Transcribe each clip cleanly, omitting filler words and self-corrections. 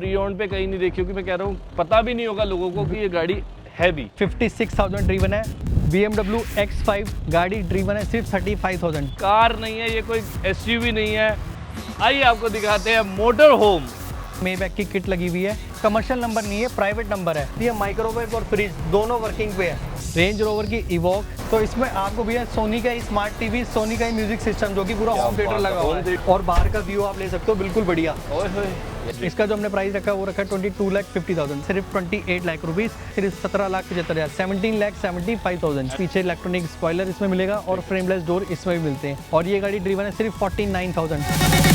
Pre own पे कहीं नहीं देखी होगी। मैं कह रहा हूँ पता भी नहीं होगा लोगों को कि ये गाड़ी है भी। 56,000 ड्रीवन है। BMW X5 गाड़ी ड्रीवन है सिर्फ 35,000। कार नहीं है ये, कोई SUV नहीं है। आइए आपको दिखाते हैं मोटर होम। मेबैक की किट लगी हुई है, कमर्शियल नंबर नहीं है, प्राइवेट नंबर है। ये माइक्रोवेव और फ्रिज दोनों वर्किंग पे है। रेंज रोवर की इवॉक, तो इसमें आपको भैया सोनी का ही स्मार्ट टीवी, सोनी का ही म्यूजिक सिस्टम जो कि पूरा होम थिएटर लगा हुआ है, और बाहर का व्यू आप ले सकते हो बिल्कुल बढ़िया। इसका जो हमने प्राइस रखा है वो रखा है 22,50,000, सिर्फ 28 लाख रुपीस, सिर्फ 17,75,000, 17,75,000। पीछे इलेक्ट्रॉनिक स्पॉइलर इसमें मिलेगा और फ्रेमलेस डोर इसमें भी मिलते हैं, और ये गाड़ी ड्रीवन है सिर्फ 49,000।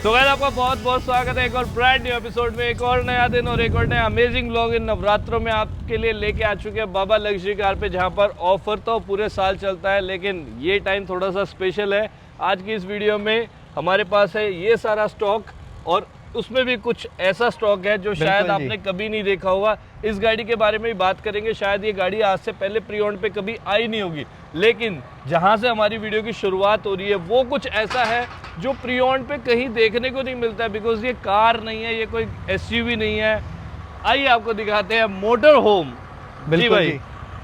तो गाइस आपका बहुत बहुत स्वागत है एक और ब्रांड न्यू एपिसोड में। एक और नया दिन और एक और नया अमेजिंग व्लॉग इन नवरात्रों में आपके लिए लेके आ चुके हैं बाबा लग्जरी कार पे, जहां पर ऑफर तो पूरे साल चलता है लेकिन ये टाइम थोड़ा सा स्पेशल है। आज की इस वीडियो में हमारे पास है ये सारा स्टॉक, और उसमें भी कुछ ऐसा स्टॉक है जो शायद आपने कभी नहीं देखा होगा। इस गाड़ी के बारे में ही बात करेंगे। शायद ये गाड़ी आज से पहले प्री ओन पे कभी आई नहीं होगी, लेकिन जहां से हमारी वीडियो की शुरुआत हो रही है वो कुछ ऐसा है जो प्री ओन पे कहीं देखने को नहीं मिलता है, बिकॉज ये कार नहीं है, ये कोई SUV नहीं है। आइए आपको दिखाते हैं मोटर होम। जी भाई,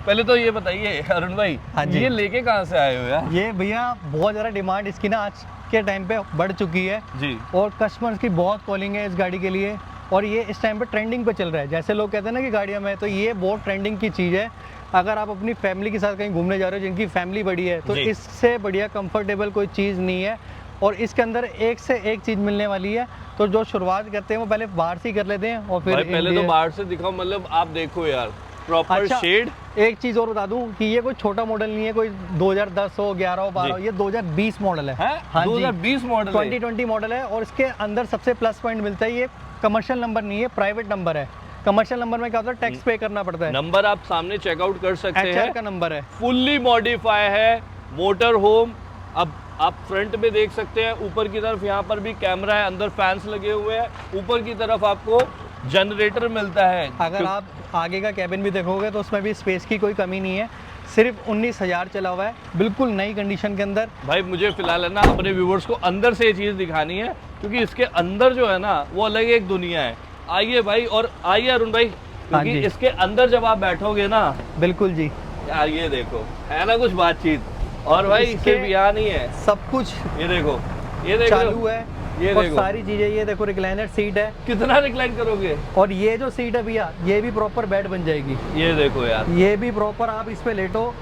पहले तो ये बताइए अरुण भाई, हाँ जी, ये लेके कहाँ से आए हो यार? ये भैया बहुत ज़्यादा डिमांड इसकी ना आज के टाइम पे बढ़ चुकी है जी, और कस्टमर्स की बहुत कॉलिंग है इस गाड़ी के लिए, और ये इस टाइम पे ट्रेंडिंग पे चल रहा है। जैसे लोग कहते हैं ना कि गाड़ियों में, तो ये बहुत ट्रेंडिंग की चीज़ है। अगर आप अपनी फैमिली के साथ कहीं घूमने जा रहे हो, जिनकी फैमिली बड़ी है, तो इससे बढ़िया कंफर्टेबल कोई चीज़ नहीं है, और इसके अंदर एक से एक चीज़ मिलने वाली है। तो जो शुरुआत करते हैं वो पहले बाहर से ही कर लेते हैं, और फिर पहले तो बाहर से दिखाओ। मतलब आप देखो यार, प्रॉपर शेड। एक चीज और बता दूं कि ये कोई छोटा मॉडल नहीं है, कोई 2010 हो, 11 हो, 12 हो, ये 2020 मॉडल है। हाँ 2020 मॉडल, 2020 मॉडल है, और इसके अंदर सबसे प्लस पॉइंट मिलता है, ये कमर्शियल नंबर नहीं है, प्राइवेट नंबर है। कमर्शियल नंबर में क्या होता है, टैक्स पे करना पड़ता है। नंबर आप सामने चेकआउट कर सकते हैं, HR का नंबर है, फुल्ली मॉडिफाई है मोटर होम। अब आप फ्रंट में देख सकते हैं, ऊपर की तरफ यहाँ पर भी कैमरा है, अंदर फैंस लगे हुए हैं, ऊपर की तरफ आपको जनरेटर मिलता है। अगर आप आगे का कैबिन भी देखोगे तो उसमें भी स्पेस की कोई कमी नहीं है। सिर्फ 19,000 चला हुआ है, बिल्कुल नई कंडीशन के अंदर। भाई मुझे फिलहाल है ना अपने व्यूवर्स को अंदर से ये चीज़ दिखानी है, क्योंकि इसके अंदर जो है ना वो अलग एक दुनिया है। आइए भाई, और आइए अरुण भाई, क्योंकि इसके अंदर जब आप बैठोगे ना, बिल्कुल जी यार, ये देखो है ना कुछ बातचीत, और भाई सिर्फ यहाँ नहीं है, सब कुछ ये देखो चालू है, ये और देखो सारी चीजें। ये देखो रिक्लाइनर सीट है, कितना रिक्लाइन करोगे, और ये जो सीट है भैया ये भी प्रॉपर बेड बन जाएगी। ये देखो यार, ये भी प्रॉपर, आप इस पे लेटो,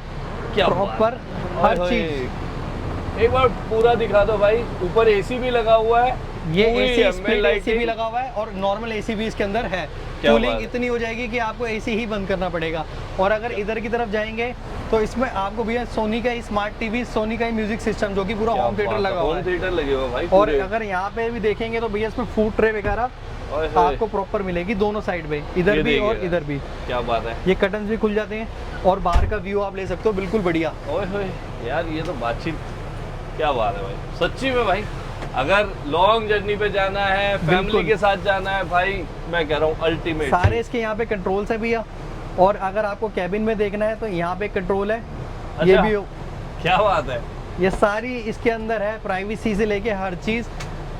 क्या प्रॉपर हर चीज। एक बार पूरा दिखा दो भाई। ऊपर AC भी लगा हुआ है, ये AC भी लगा हुआ है, और नॉर्मल AC भी इसके अंदर है। कूलिंग इतनी हो जाएगी कि आपको AC ही बंद करना पड़ेगा। और अगर इधर की तरफ जाएंगे तो इसमें आपको भैया सोनी का ही स्मार्ट टीवी, सोनी का ही म्यूजिक सिस्टम जो कि पूरा होम थिएटर लगा हुआ है। होम थिएटर लगे हुए भाई। और अगर यहाँ पे भी देखेंगे तो भैया इसमें फूड ट्रे वगैरह आपको प्रॉपर मिलेगी दोनों साइड पे, इधर भी और इधर भी। क्या बात है, ये कर्टन्स भी खुल जाते हैं, और बाहर का व्यू आप ले सकते हो बिल्कुल बढ़िया। ओए यार, ये तो बातचीत, क्या बात है भाई, सच्ची में भाई। अगर लॉन्ग जर्नी पे जाना है, फैमिली के साथ जाना है भाई, मैं कह रहा हूँ अल्टीमेट। सारे इसके यहाँ पे कंट्रोल्स है भैया, और अगर आपको कैबिन में देखना है तो यहाँ पे कंट्रोल है। अच्छा, ये भी क्या बात है, ये सारी इसके अंदर है, प्राइवेसी से लेके हर चीज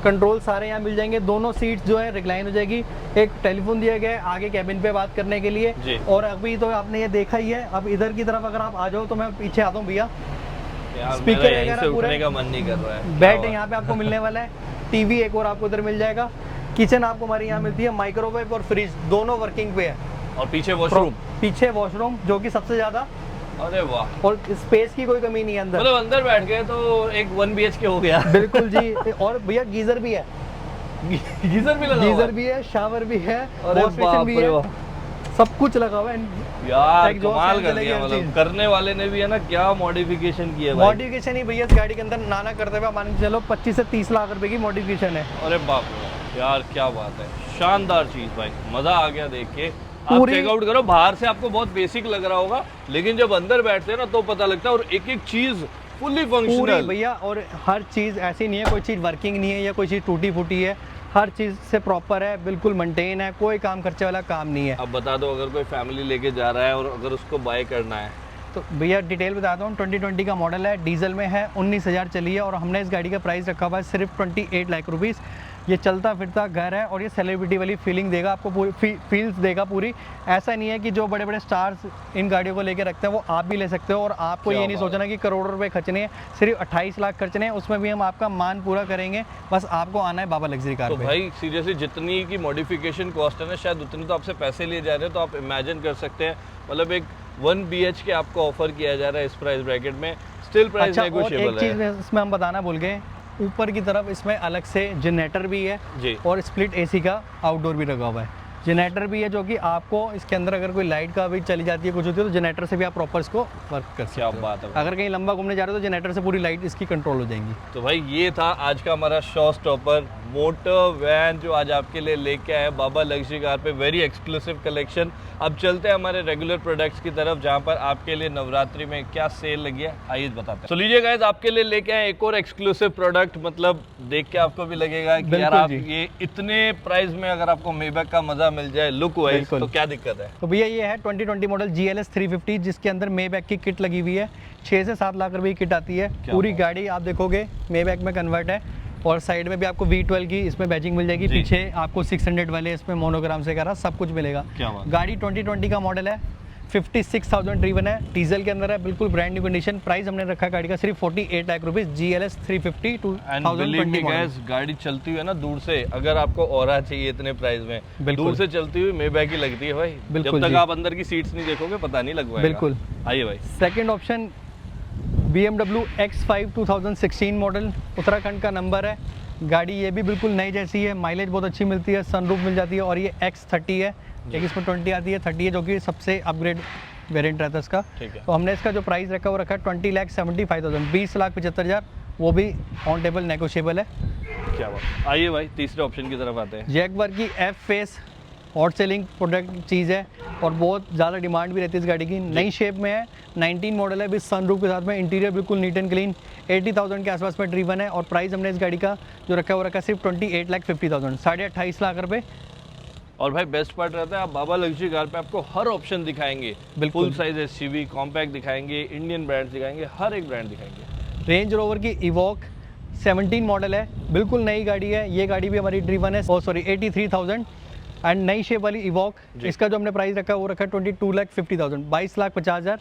कंट्रोल सारे यहाँ मिल जाएंगे। दोनों सीट जो है रिक्लाइन हो जाएगी। एक टेलीफोन दिया गया है आगे कैबिन पे बात करने के लिए, और अभी तो आपने ये देखा ही है। अब इधर की तरफ अगर आप आ जाओ तो मैं पीछे आता हूँ भैया, स्पीकर वगैरह पूरे का मन नहीं कर रहा है। बेड यहाँ पे आपको मिलने वाला है, टीवी एक और आपको उधर मिल जाएगा। किचन आपको हमारी यहाँ मिलती है, माइक्रोवेव और फ्रिज दोनों वर्किंग पे है, और पीछे वॉशरूम जो कि सबसे ज्यादा अरे वाह, और स्पेस की कोई कमी नहीं है अंदर, मतलब अंदर बैठ गए तो एक 1 BHK हो गया। बिल्कुल जी। और भैया गीजर भी है, गीजर भी लगा हुआ गीजर है? भी है, शावर भी है, अरे वॉश बेसिन भी बाप रे है, बाप। सब कुछ लगा हुआ है। यार Exhaust कमाल fan कर चलेगी दिया, हर मतलब चीज। करने वाले ने भी है ना क्या मॉडिफिकेशन की है भाई। मॉडिफिकेशन ही भैया इस गाड़ी के अंदर नाना करते हुए मान के चलो 25 से 30 लाख रुपए की मॉडिफिकेशन है। अरे बाप रे यार, क्या बात है, शानदार चीज भाई, मजा आ गया देख के। आप पूरी- चेकआउट करो, बाहर से आपको बहुत बेसिक लग रहा होगा, लेकिन जब अंदर बैठते हैं ना तो पता लगता है, और एक एक चीज फुल्ली पूरी फंक्शनल। भैया, और हर चीज़ ऐसी नहीं है कोई चीज़ वर्किंग नहीं है या कोई चीज़ टूटी फूटी है, हर चीज़ से प्रॉपर है, बिल्कुल मेंटेन है, कोई काम खर्चे वाला काम नहीं है। अब बता दो, अगर कोई फैमिली लेके जा रहा है और अगर उसको बाय करना है, तो भैया डिटेल बताता हूँ, 2020 का मॉडल है, डीजल में है, 19,000 चली है, और हमने इस गाड़ी का प्राइस रखा हुआ है सिर्फ 28 लाख रुपीज़। ये चलता फिरता घर है और ये सेलिब्रिटी वाली फीलिंग देगा आपको, पूरी फील्स देगा पूरी। ऐसा नहीं है कि जो बड़े बड़े स्टार्स इन गाड़ियों को लेके रखते हैं वो आप भी ले सकते हो, और आपको क्या ये नहीं बात सोचना कि करोड़ों रुपए खर्चने हैं, सिर्फ 28 लाख खर्चने हैं, उसमें भी हम आपका मान पूरा करेंगे, बस आपको आना है बाबा लग्जरी कार तो पे। भाई सीरियसली जितनी की मॉडिफिकेशन कॉस्ट है ना, शायद उतनी तो आपसे पैसे लिए जा रहे हैं, तो आप इमेजिन कर सकते हैं, मतलब एक 1 BHK आपको ऑफर किया जा रहा है इस प्राइस ब्रैकेट में, स्टिल प्राइस अच्छा, और एक नेगोशिएबल चीज़ है। इसमें हम बताना भूल गए, ऊपर की तरफ इसमें अलग से जनरेटर भी है जी। और स्प्लिट एसी का आउटडोर भी लगा हुआ है। जनरेटर भी है जो कि आपको इसके अंदर अगर कोई लाइट का भी चली जाती है कुछ होती है तो जनरेटर से भी आप प्रॉपर इसको वर्क कर सकते क्या हो। बात है भाई। अगर कहीं लंबा घूमने जा रहे हो तो जनरेटर से पूरी लाइट इसकी कंट्रोल हो जाएंगी। तो भाई ये था आज का हमारा शो स्टॉपर मोटर वैन जो आज आपके लिए लेके आए बाबा लग्जरी कार पे, वेरी एक्सक्लूसिव कलेक्शन। अब चलते हैं हमारे रेगुलर प्रोडक्ट्स की तरफ, जहां पर आपके लिए नवरात्रि में क्या सेल लगी है आइए बताते हैं। तो लीजिए गाइस, आपके लिए लेके आए एक और एक्सक्लूसिव प्रोडक्ट, मतलब देख के आपको भी लगेगा कि यार बिल्कुल आप जी। ये इतने प्राइस में अगर आपको मेबैक का मजा मिल जाए लुक वाइज, बिल्कुल। तो क्या दिक्कत है। तो भैया ये है 2020 मॉडल GLS 350 जिसके अंदर मेबैक की किट लगी हुई है, 6 से 7 लाख रुपए की किट आती है। पूरी बात। गाड़ी आप देखोगे मेबैक में कन्वर्ट है, और साइड में भी आपको V12 की इसमें बैजिंग मिल जाएगी, जी। पीछे आपको 600 वाले इसमें मोनोग्राम से करा सब कुछ मिलेगा। क्या बात। गाड़ी 2020 का मॉडल है, 56,000 ड्रीवन है, डीजल के अंदर है, बिल्कुल ब्रांड न्यू कंडीशन। प्राइस हमने रखा है गाड़ी का सिर्फ 48 lakh rupees, GLS 350 and believe me 2020 model. Guys, गाड़ी चलती हुई है ना दूर से, अगर आपको ऑरा चाहिए इतने प्राइस में, बिल्कुल। दूर से चलती हुई मेबैक ही लगती है भाई। बिल्कुल जब तक जी। आप अंदर की सीट्स नहीं देखोगे पता नहीं लग पाएगा। बिल्कुल। आइए भाई। Second option BMW X5 2016 model, Uttarakhand का नंबर है। गाड़ी ये भी बिल्कुल नई जैसी है, माइलेज बहुत अच्छी मिलती है, सनरूफ मिल जाती है, और ये X30 है, एक इसमें 20 आती है, 30 है जो कि सबसे अपग्रेड वेरिएंट रहता है इसका। ठीक है। तो हमने इसका जो प्राइस रखा वो रखा है 20,75,000, 20,75,000, वो भी ऑन टेबल नेगोशिएबल है। क्या बात। आइए भाई तीसरे ऑप्शन की तरफ आते हैं। जैगवार की F pace hot selling product चीज़ है, और बहुत ज़्यादा डिमांड भी रहती है इस गाड़ी की। नई शेप में है, 19 मॉडल है, विद सनरूफ के साथ में, इंटीरियर बिल्कुल नीट एंड क्लीन, 80,000 के आसपास में ड्रीवन है, और प्राइस हमने इस गाड़ी का जो रखा है वो रखा है सिर्फ 28,50,000, 28.5 लाख रुपए। और भाई बेस्ट पार्ट रहता है, आप बाबा लग्जरी कार पे आपको हर ऑप्शन दिखाएंगे, बिल्कुल। फुल साइज SUV, कॉम्पैक्ट दिखाएंगे, इंडियन ब्रांड दिखाएंगे, हर एक ब्रांड दिखाएंगे। रेंज रोवर की इवॉक 17 मॉडल है, बिल्कुल नई गाड़ी है, ये गाड़ी भी हमारी ड्रीवन है, 83,000, एंड नई शेप वाली इवॉक, जी। इसका जो हमने प्राइस रखा है वो रखा है 22,50,000, 22,50,000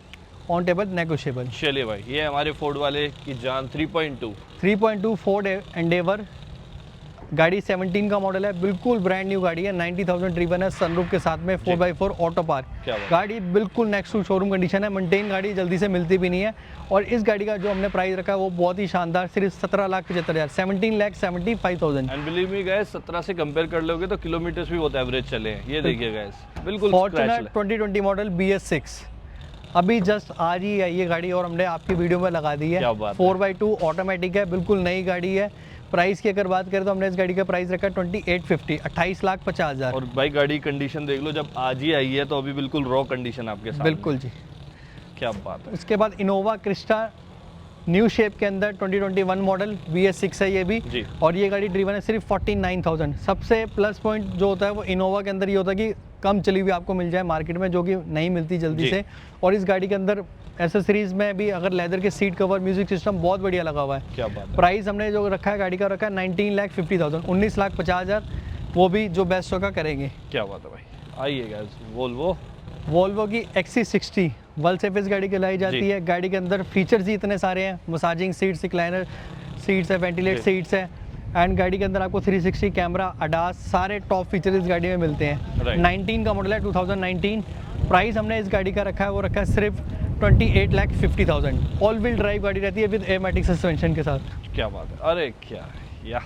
ऑन टेबल नेगोशिएबल। चलिए भाई, ये हमारे फोर्ड वाले की जान 3.2 फोर्ड एंडेवर, गाड़ी 17 का मॉडल है, बिल्कुल ब्रांड न्यू गाड़ी है, 90,000 ड्रीवन है, सनरूफ के साथ में, 4x4 ऑटो पार्क। क्या बात। गाड़ी बिल्कुल नेक्स्ट टू शोरूम कंडीशन है, मेंटेन गाड़ी जल्दी से मिलती भी नहीं है, और इस गाड़ी का जो हमने प्राइस रखा है वो बहुत ही शानदार, सिर्फ 17,75,000, 17,75,000। एंड बिलीव मी गाइस, 17 से कंपेयर कर लोगे तो किलोमीटर्स भी बहुत एवरेज चले हैं। ये देखिए गाइस, बिल्कुल फॉर्च्यूनर स्क्रैच 2020 मॉडल BS6 अभी जस्ट आज ही है ये गाड़ी, और हमने आपकी वीडियो में लगा दी है। क्या बात है। 4x2 ऑटोमेटिक है, बिल्कुल नई गाड़ी है। प्राइस की अगर बात करें तो हमने इस गाड़ी का प्राइस रखा है 2850, 28,50,000। और भाई गाड़ी कंडीशन देख लो, जब आज ही आई है तो अभी बिल्कुल रॉ कंडीशन आपके सामने। बिल्कुल जी। क्या बात है। उसके बाद इनोवा क्रिस्टा न्यू शेप के अंदर 2021 मॉडल BS6 है ये भी, जी। और ये गाड़ी ड्रीवन है सिर्फ 49,000। सबसे प्लस पॉइंट जो होता है वो इनोवा के अंदर ये होता है कि कम चली हुई आपको मिल जाए मार्केट में, जो कि नहीं मिलती जल्दी जी। से। और इस गाड़ी के अंदर एसेसरीज में भी अगर लेदर के सीट कवर, म्यूजिक सिस्टम बहुत बढ़िया लगा हुआ है। क्या बात है। प्राइस हमने जो रखा है गाड़ी का रखा है 19,50,000, 19,50,000, वो भी जो बेस्ट होगा करेंगे। क्या बात है भाई। आइए गाइस, वोल्वो की XC60 वर्ल्ड सेफेस्ट गाड़ी कहलाई जाती जी। है। गाड़ी के अंदर फीचर्स ही इतने सारे हैं, मसाजिंग सीट्स, रिक्लाइनर सीट्स है, वेंटिलेट जी। सीट्स है, एंड गाड़ी के अंदर आपको 360 कैमरा, अडास, सारे टॉप फीचर इस गाड़ी में मिलते हैं। Right. 19 का मॉडल है, 2019। प्राइस हमने इस गाड़ी का रखा है वो रखा है सिर्फ 28,50,000। ऑल व्हील ड्राइव गाड़ी रहती है विद एयरमैटिक सस्पेंशन के साथ। क्या बात है, अरे क्या है या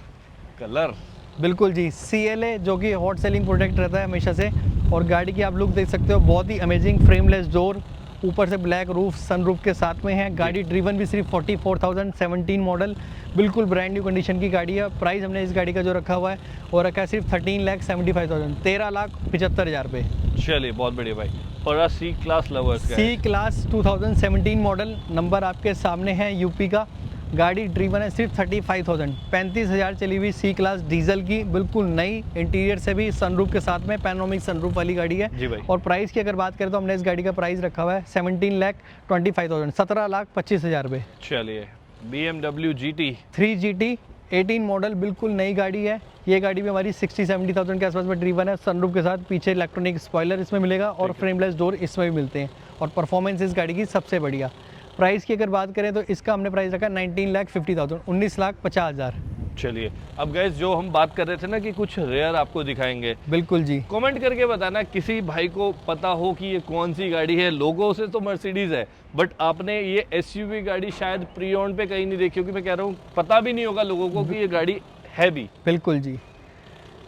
कलर। बिल्कुल जी, CLA जो कि हॉट सेलिंग प्रोडक्ट रहता है हमेशा से। और गाड़ी की आप लुक देख सकते हो, बहुत ही अमेजिंग फ्रेमलेस डोर, ऊपर से ब्लैक रूफ, सनरूफ के साथ में है। गाड़ी ड्रीवन भी सिर्फ 44,017 मॉडल, बिल्कुल ब्रांड न्यू कंडीशन की गाड़ी है। प्राइस हमने इस गाड़ी का जो रखा हुआ है वो रखा है सिर्फ 13,75,000, 13,75,000 रुपये। चलिए बहुत बढ़िया भाई। और सी क्लास लवर्स का है। सी क्लास 2017 मॉडल, नंबर आपके सामने है यूपी का। गाड़ी ड्रीवन है सिर्फ 35,000, 35,000 चली हुई सी क्लास डीजल की, बिल्कुल नई, इंटीरियर से भी सनरूफ के साथ में, पैनोरामिक सनरूफ वाली गाड़ी है जी भाई। और प्राइस की अगर बात करें तो हमने इस गाड़ी का प्राइस रखा हुआ है 17,25,000, 17,25,000 रुपये। चलिए BMW GT 3GT 18 मॉडल, बिल्कुल नई गाड़ी है। ये गाड़ी भी हमारी 60-70,000 के आसपास में ड्रीवन है, सनरूफ के साथ, पीछे इलेक्ट्रॉनिक स्पॉइलर इसमें मिलेगा और फ्रेमलेस डोर इसमें भी मिलते हैं। और परफॉर्मेंस इस गाड़ी की सबसे बढ़िया। प्राइस की अगर बात करें तो इसका हमने प्राइस रखा 19,50,000, 19,50,000। चलिए अब गैस जो हम बात कर रहे थे ना कि कुछ रेयर आपको दिखाएंगे, बिल्कुल जी। कमेंट करके बताना किसी भाई को पता हो कि ये कौन सी गाड़ी है। लोगों से तो मर्सिडीज है, बट आपने ये SUV गाड़ी शायद प्री ओन पे कहीं नहीं देखी, क्योंकि मैं कह रहा हूँ पता भी नहीं होगा लोगों को कि ये गाड़ी है भी। बिल्कुल जी,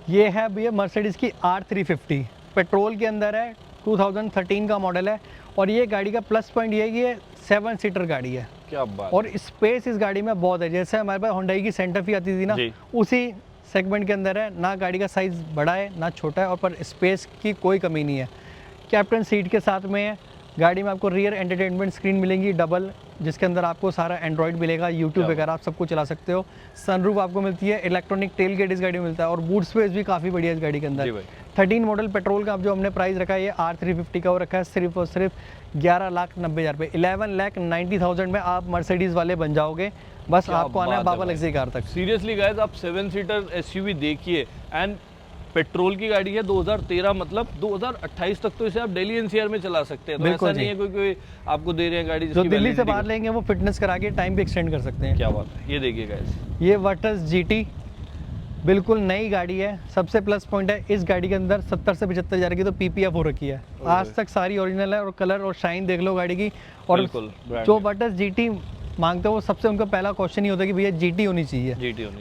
ये है भैया मर्सिडीज की R350, पेट्रोल के अंदर है, 2013 का मॉडल है। और ये गाड़ी का प्लस पॉइंट ये है कि ये 7 सीटर गाड़ी है। क्या बात। और स्पेस इस गाड़ी में बहुत है, जैसे हमारे पास होंडा की सेंटर फी आती थी ना, उसी सेगमेंट के अंदर है। ना गाड़ी का साइज़ बड़ा है ना छोटा है, और पर स्पेस की कोई कमी नहीं है। कैप्टन सीट के साथ में है। गाड़ी में आपको रियर एंटरटेनमेंट स्क्रीन मिलेंगी डबल, जिसके अंदर आपको सारा एंड्रॉइड मिलेगा, यूट्यूब वगैरह आप सबको चला सकते हो। सनरूफ आपको मिलती है, इलेक्ट्रॉनिक टेल गेट इस गाड़ी में मिलता है, और बूट स्पेस भी काफ़ी बढ़िया इस गाड़ी के अंदर। 13 मॉडल पेट्रोल का जो हमने प्राइस रखा है, ये R350 का वो रखा है सिर्फ और सिर्फ 11,90,000 रुपये। 11,90,000 में आप मर्सिडीज़ वाले बन जाओगे। बस आपको आना है बाबा लग्जरी कार तक। सीरियसली गाइस, आप 7 सीटर SUV देखिए, एंड पेट्रोल की गाड़ी है, 2013, मतलब 2028 तक तो इसे आप डेली NCR में चला सकते हैं। तो ऐसा नहीं है कोई आपको दे रहे हैं गाड़ी जो दिल्ली से बाहर लेंगे वो फिटनेस करा के टाइम भी एक्सटेंड कर सकते हैं। क्या बात है। ये देखिए गाइस, ये वर्टस GT बिल्कुल नई गाड़ी है। सबसे प्लस पॉइंट है इस गाड़ी के अंदर 70 से 75,000 की तो PPF हो रखी है। आज तक सारी ओरिजिनल है, और कलर और शाइन देख लो गाड़ी की। और जो वर्टस GT मांगते हो, सबसे उनका पहला क्वेश्चन ही होता है कि भैया GT होनी चाहिए।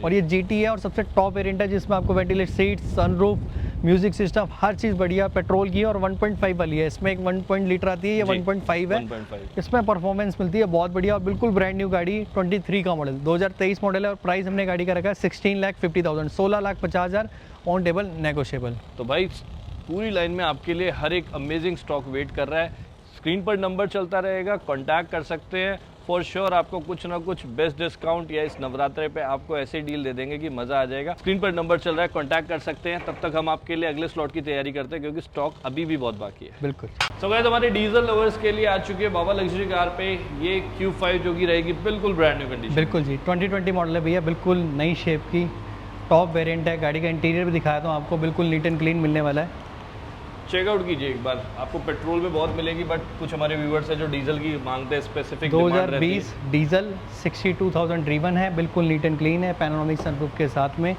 और ये GT है, और सबसे टॉप वेरिएंट है जिसमें आपको ventilated seat, sunroof, music system, हर चीज़ बढ़िया। पेट्रोल की है और 1.5 वाली है। इसमें एक 1 लीटर आती है, ये 1.5 है। 1.5 इसमें परफॉर्मेंस मिलती है बहुत बढ़िया, और बिल्कुल ब्रांड न्यू गाड़ी, 23 का मॉडल, 2023 मॉडल है। और प्राइस हमने गाड़ी का रखा है 16,50,000, 16,50,000 ऑन टेबल नेगोशिएबल। तो भाई पूरी लाइन में आपके लिए हर एक अमेजिंग स्टॉक वेट कर रहा है। स्क्रीन पर नंबर चलता रहेगा, कॉन्टैक्ट कर सकते हैं। फॉर श्योर आपको कुछ ना कुछ बेस्ट डिस्काउंट या इस नवरात्रे पे आपको ऐसे डील दे देंगे कि मजा आ जाएगा। स्क्रीन पर नंबर चल रहा है, कांटेक्ट कर सकते हैं। तब तक हम आपके लिए अगले स्लॉट की तैयारी करते हैं, क्योंकि स्टॉक अभी भी बहुत बाकी है। बिल्कुल। सो गाइस, हमारे डीजल लवर्स के लिए आ चुकी है बाबा लग्जरी कार पे ये Q5, जो कि रहेगी बिल्कुल ब्रांड न्यू कंडीशन। बिल्कुल जी, 2020 मॉडल है भैया, बिल्कुल नई शेप की, टॉप वेरिएंट है। गाड़ी का इंटीरियर भी दिखाया था आपको, बिल्कुल नीट एंड क्लीन मिलने वाला है। चेकआउट कीजिए एक बार, आपको पेट्रोल में बहुत मिलेगी, बट कुछ हमारे व्यूअर्स हैं जो डीजल की मांगते हैं, स्पेसिफिक 2020 डीजल 62,000 ड्रीवन है, बिल्कुल नीट एंड क्लीन है, पैनोरामिक सनरूफ के साथ में।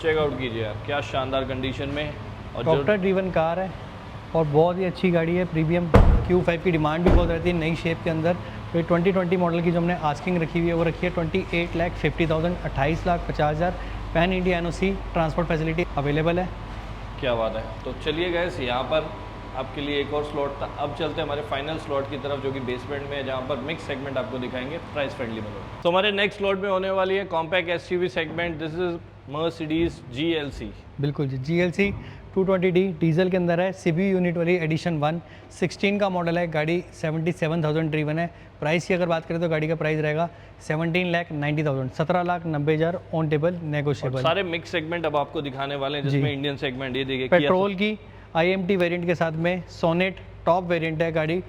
चेकआउट कीजिए आप, क्या शानदार कंडीशन में। और डॉक्टर ड्रीवन कार है और बहुत ही अच्छी गाड़ी है, प्रीमियम। Q5 की डिमांड भी बहुत रहती है नई शेप के अंदर। तो ये 2020 मॉडल की जो हमने आस्किंग रखी हुई है वो रखी है 28,50,000, 28,50,000। Pan India NOC transport facility available है। क्या बात है। तो चलिए गैस, यहाँ पर आपके लिए एक और स्लॉट था। अब चलते हैं हमारे फाइनल स्लॉट की तरफ, जो कि बेसमेंट में है, जहाँ पर मिक्स सेगमेंट आपको दिखाएंगे प्राइस फ्रेंडली में। तो हमारे नेक्स्ट स्लॉट में होने वाली है compact SUV segment. This is Mercedes GLC। बिल्कुल जी, GLC 220D डीजल के अंदर है, CBU यूनिट वाली एडिशन 1, 16 का मॉडल है। गाड़ी 77,000 ड्रीवन है। प्राइस की अगर बात करें तो गाड़ी का प्राइस रहेगा 17,90,000, 17,90,000 ऑन टेबल नेगोशिएबल। सारे मिक्स सेगमेंट अब आपको दिखाने वाले हैं, जिसमें इंडियन सेगमेंट ये देखिए, पेट्रोल की IMT वेरिएंट के साथ में सोनेट टॉप वेरिएंट है गाड़ी।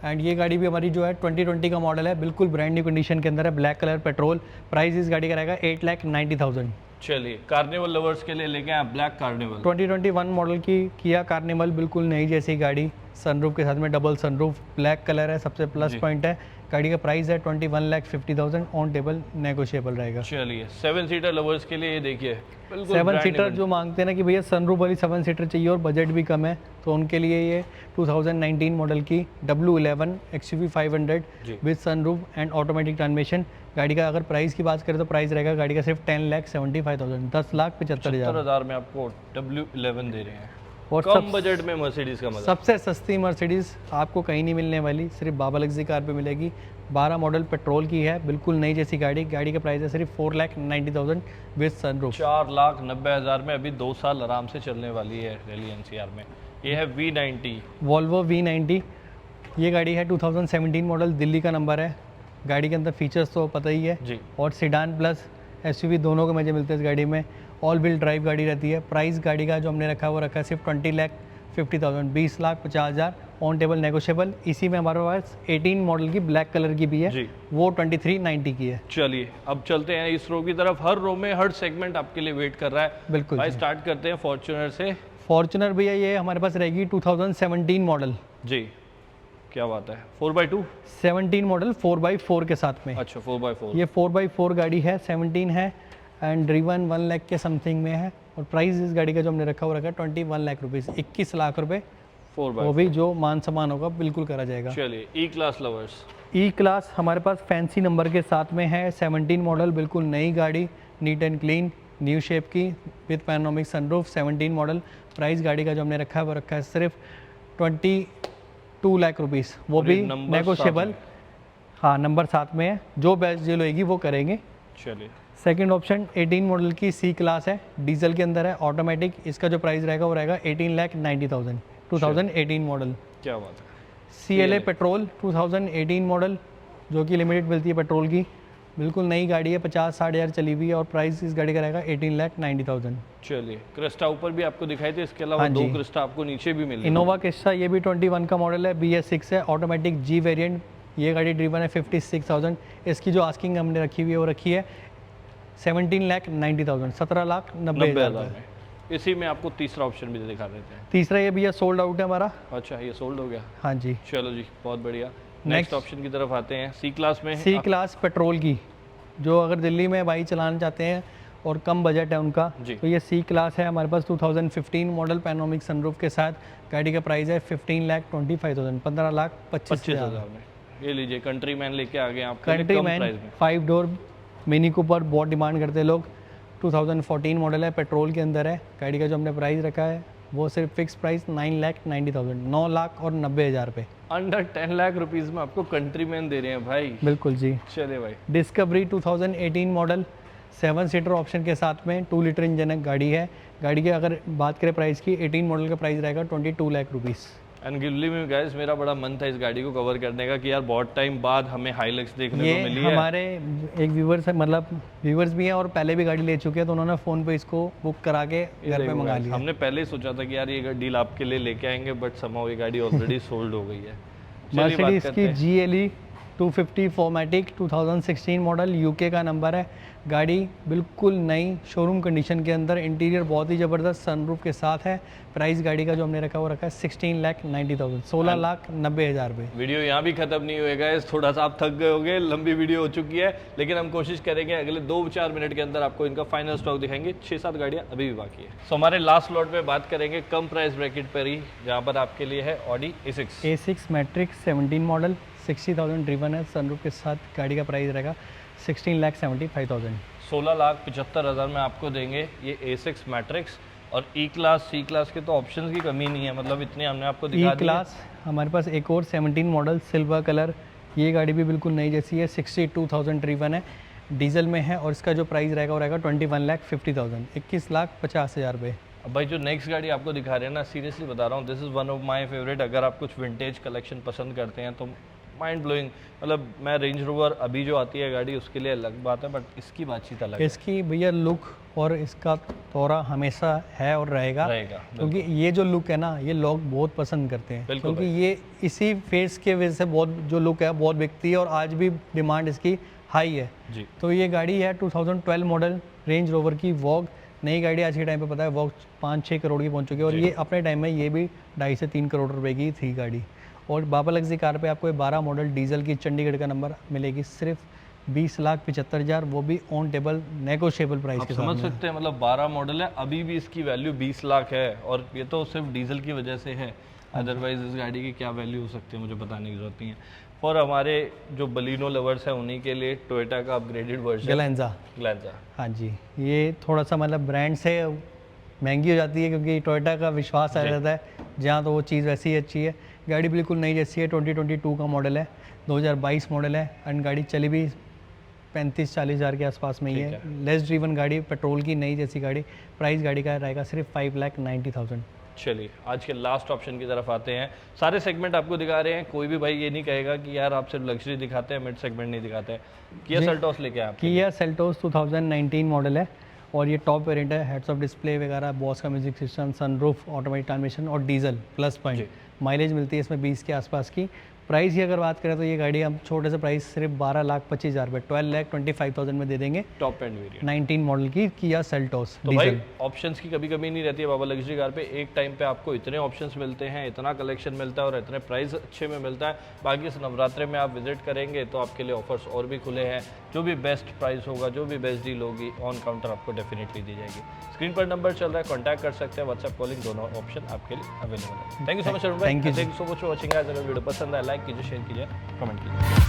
एंड ये गाड़ी भी हमारी जो है 2020 का मॉडल है, बिल्कुल ब्रांड न्यू कंडीशन के अंदर है, ब्लैक कलर पेट्रोल। प्राइस इस गाड़ी का रहेगा 8,90,000। चलिए, कार्निवल लवर्स के लिए लेके आए ब्लैक कार्निवल, 2021 मॉडल की किया कार्निवल, बिल्कुल नई जैसी गाड़ी, सनरूफ के साथ में डबल सनरूफ, ब्लैक कलर है, सबसे प्लस पॉइंट है। गाड़ी का प्राइस है 21,50,000, ऑन टेबल नेगोशिएबल रहेगा। चलिए 7 सीटर लवर्स के लिए ये देखिए, 7 सीटर जो मांगते हैं ना कि भैया सनरूफ वाली 7 सीटर चाहिए और बजट भी कम है, तो उनके लिए ये 2019 मॉडल की W11 XUV 500 with sunroof and automatic transmission. गाड़ी का अगर प्राइस की बात करें तो प्राइस रहेगा गाड़ी का सिर्फ 10,75,000, 10,75,000 में आपको W11 दे रहे हैं और कम बजट में मर्सिडीज का मजा। सबसे सस्ती मर्सिडीज आपको कहीं नहीं मिलने वाली, सिर्फ बाबा लग्जरी कार पे मिलेगी। 12 मॉडल पेट्रोल की है, बिल्कुल नई जैसी गाड़ी। गाड़ी का प्राइस है सिर्फ 4,90,000 विद सनरूफ। 4,90,000 में अभी 2 साल आराम से चलने वाली है रैली NCR में। ये है V90, वॉल्वो V90। ये गाड़ी है 2017 मॉडल, दिल्ली का नंबर है। गाड़ी के अंदर फीचर्स तो पता ही है जी, और सेडान प्लस SUV दोनों के मजे मिलते हैं इस गाड़ी में। ऑल व्हील ड्राइव गाड़ी रहती है। प्राइस गाड़ी का जो हमने रखा है वो रखा है सिर्फ 20,50,000, 20,50,000, ऑन टेबल नेगोशिएबल। इसी में हमारे पास 18 मॉडल की ब्लैक कलर की भी है जी, वो 23,90 की है। चलिए अब चलते हैं इस रो की तरफ। हर रो में हर सेगमेंट आपके लिए वेट कर रहा है। बिल्कुल भाई स्टार्ट करते हैं फॉर्च्यूनर से। फॉर्च्यूनर भैया ये हमारे पास रहेगी 2017 मॉडल। जी, क्या बात है, 4x2 17 मॉडल 4x4 के साथ में। अच्छा 4x4, ये 4x4 गाड़ी है, 17 है एंड ड्रीवन 1 लाख के समथिंग में है। और प्राइस इस गाड़ी का जो हमने रखा हुआ रखा है 21 लाख रुपीज़, 21 लाख रुपए। 4x4 वो भी जो मान सम्मान होगा बिल्कुल करा जाएगा। चलिए ई क्लास लवर्स। ई क्लास हमारे पास फैंसी नंबर के साथ में है, 17 मॉडल, बिल्कुल नई गाड़ी, neat and clean, new shape की with panoramic sunroof, 17 model. Price गाड़ी का जो हमने रखा है वो रखा है सिर्फ 22 लाख रुपीज़, वो भी नेगोशिएबल। हाँ नंबर साथ में है, जो बेस्ट डील होगी वो करेंगे। चलिए सेकंड ऑप्शन 18 मॉडल की सी क्लास है, डीजल के अंदर है, ऑटोमेटिक। इसका जो प्राइस रहेगा वो रहेगा 18,90,000, 2018 मॉडल। क्या बात है, CLA पेट्रोल 2018 मॉडल, जो कि लिमिटेड मिलती है पेट्रोल की, बिल्कुल नई गाड़ी है, 50-60 हज़ार चली हुई है और प्राइस इस गाड़ी का रहेगा 18,90,000। चलिए क्रिस्टा ऊपर भी आपको दिखाई थे, इसके अलावा 2 क्रिस्टा आपको नीचे भी मिल। इनोवा क्रिस्टा ये भी 21 का मॉडल है, BS6 है, ऑटोमेटिक G वेरिएंट। ये गाड़ी ड्रीवन है 56,000। इसकी जो आस्किंग हमने रखी हुई है वो रखी है 17,90,000, 17,90,000। इसी में आपको तीसरा ऑप्शन भी दिखा देते हैं। तीसरा ये भैया सोल्ड आउट है हमारा। अच्छा ये सोल्ड हो गया, हाँ जी। चलो जी बहुत बढ़िया। नेक्स्ट ऑप्शन की तरफ आते हैं, सी क्लास में। सी क्लास पेट्रोल की, जो अगर दिल्ली में भाई चलाना चाहते हैं और कम बजट है उनका, तो ये सी क्लास है हमारे पास 2015 मॉडल, पैनोरामिक सनरूफ के साथ। गाड़ी का प्राइस है 15,25,000, 15,25,000 में। ये लीजिए कंट्री मैन लेके आ गए आप। Country man 5 door mini Cooper बहुत डिमांड करते हैं लोग। 2014 मॉडल है, पेट्रोल के अंदर है। गाड़ी का जो हमने प्राइस रखा है वो सिर्फ फिक्स प्राइस 9,90,000, 9,90,000 रुपये। अंडर 10 लाख रुपीज़ में आपको कंट्री मैन दे रहे हैं भाई। बिल्कुल जी। चले भाई डिस्कवरी 2018 मॉडल, 7 सीटर ऑप्शन के साथ में, 2 लीटर इंजन गाड़ी है। गाड़ी की अगर बात करें प्राइस की, 18 मॉडल का प्राइस रहेगा 22 लाख रुपीज़। एंड गिल्ली में गाइस मेरा बड़ा मन था इस गाड़ी को कवर करने का कि यार बहुत टाइम बाद हमें हाइलक्स देखने को मिली है। हमारे एक व्यूवर्स है, मतलब व्यूवर्स भी हैं और पहले भी गाड़ी ले चुके हैं, तो उन्होंने फ़ोन पे इसको बुक करा के घर पे मंगा लिया। हमने पहले ही सोचा था कि यार ये डील आपके लिए लेके आएंगे, बट समहाउ ये गाड़ी ऑलरेडी सोल्ड हो गई है। मर्सिडीज की GLE 250 4मैटिक 2016 मॉडल, UK का नंबर है। गाड़ी बिल्कुल नई शोरूम कंडीशन के अंदर, इंटीरियर बहुत ही ज़बरदस्त सनरूफ के साथ है। प्राइस गाड़ी का जो हमने रखा वो रखा है 16,90,000, 16,90,000 रुपये। वीडियो यहाँ भी खत्म नहीं होएगा, थोड़ा सा आप थक गए होंगे, लंबी वीडियो हो चुकी है, लेकिन हम कोशिश करेंगे अगले 2-4 मिनट के अंदर आपको इनका फाइनल स्टॉक दिखाएंगे। 6-7 गाड़ियाँ अभी भी बाकी है। सो हमारे लास्ट लॉट में बात करेंगे कम प्राइस ब्रैकेट पर ही, जहाँ पर आपके लिए है Audi A6 matrix 17 model, 60,000 driven है, सनरूफ के साथ। गाड़ी का प्राइस रहेगा 16,75,000, 16,75,000 में आपको देंगे ये A6 मैट्रिक्स। और ई क्लास सी क्लास के तो ऑप्शंस की कमी नहीं है, मतलब इतने हमने आपको दिखा ई क्लास हमारे पास एक और 17 मॉडल सिल्वर कलर, ये गाड़ी भी बिल्कुल नई जैसी है, 62,000 ड्रीवन है, डीजल में है। और इसका जो प्राइस रहेगा वो रहेगा 21,50,000, 21,50,000 रुपये। अब भाई जो नेक्स्ट गाड़ी आपको दिखा रहे हैं ना, सीरियसली बता रहा हूँ, this is one of my favourite. अगर आप कुछ विंटेज कलेक्शन पसंद करते हैं तो माइंड ब्लोइंग, मतलब मैं रेंज रोवर अभी जो आती है गाड़ी उसके लिए अलग बात है, बट इसकी बातचीत अलग है। इसकी भैया लुक और इसका तोरा हमेशा है और रहेगा क्योंकि ये जो लुक है ना, ये लोग बहुत पसंद करते हैं, क्योंकि ये इसी फेस के वजह से बहुत जो लुक है बहुत बिकती है और आज भी डिमांड इसकी हाई है जी। तो ये गाड़ी है 2012 मॉडल रेंज रोवर की वॉग, नई गाड़ी आज के टाइम पे पता है वो 5-6 करोड़ की पहुंच चुकी है, और ये अपने टाइम में ये भी 2.5 से 3 करोड़ रुपए की थी गाड़ी। और बाबा लग्जरी कार पे आपको ये 12 मॉडल डीजल की चंडीगढ़ का नंबर मिलेगी सिर्फ 20,75,000, वो भी ऑन टेबल नेगोशिएबल प्राइस के साथ। समझ सकते हैं, मतलब 12 मॉडल है, अभी भी इसकी वैल्यू 20 लाख है, और ये तो सिर्फ डीजल की वजह से है, अदरवाइज इस गाड़ी की क्या वैल्यू हो सकती है मुझे बताने की जरूरत नहीं है। और हमारे जो बलिनो लवर्स हैं उन्हीं के लिए टोयोटा का अपग्रेडेड वर्जन ग्लैंजा। हाँ जी, ये थोड़ा सा मतलब ब्रांड से महंगी हो जाती है, क्योंकि टोयोटा का विश्वास आ जाता है जहाँ, तो वो चीज़ वैसी ही अच्छी है। गाड़ी बिल्कुल नई जैसी है, 2022 का मॉडल है, 2022 मॉडल है, एंड गाड़ी चली भी 35-40 हज़ार के आसपास में ही है। लेस ड्रीवन गाड़ी, पेट्रोल की नई जैसी गाड़ी। प्राइस गाड़ी का रहेगा सिर्फ 5,90,000। चलिए आज के लास्ट ऑप्शन की तरफ आते हैं। सारे सेगमेंट आपको दिखा रहे हैं, कोई भी भाई ये नहीं कहेगा कि यार आप सिर्फ लग्जरी दिखाते हैं, मिड सेगमेंट नहीं दिखाते हैं। किया सेल्टोस लेके आए आप? किया सेल्टोस 2019 मॉडल है, और ये टॉप वेरिएंट है, हेड्स अप डिस्प्ले वगैरह, बॉस का music system, sunroof, automatic transmission और डीजल प्लस पॉइंट। माइलेज मिलती है इसमें 20 के आसपास की। प्राइस की अगर बात करें तो ये गाड़ी हम छोटे से प्राइस सिर्फ 12,25,000 रुपये, 12,25,000 में दे देंगे। टॉप एंड वेरिएंट 19 मॉडल की किया सेल्टोस। तो भाई ऑप्शंस की कभी कमी नहीं रहती है बाबा लग्जरी कार पे। एक टाइम पे आपको इतने ऑप्शंस मिलते हैं, इतना कलेक्शन मिलता है और इतने प्राइस अच्छे में मिलता है। बाकी इस नवरात्रे में आप विजिट करेंगे तो आपके लिए ऑफर्स और भी खुले हैं। जो भी बेस्ट प्राइस होगा, जो भी बेस्ट डील होगी, ऑन काउंटर आपको डेफिनेटली दी जाएगी। स्क्रीन पर नंबर चल रहा है, कॉन्टैक्ट कर सकते हैं, व्हाट्सएप कॉलिंग दोनों ऑप्शन आपके लिए अवेलेबल है। Thank you so much Arun भाई, thank you so much for watching. Video पसंद आया लाइक कीजिए, शेयर कीजिए, कमेंट कीजिए।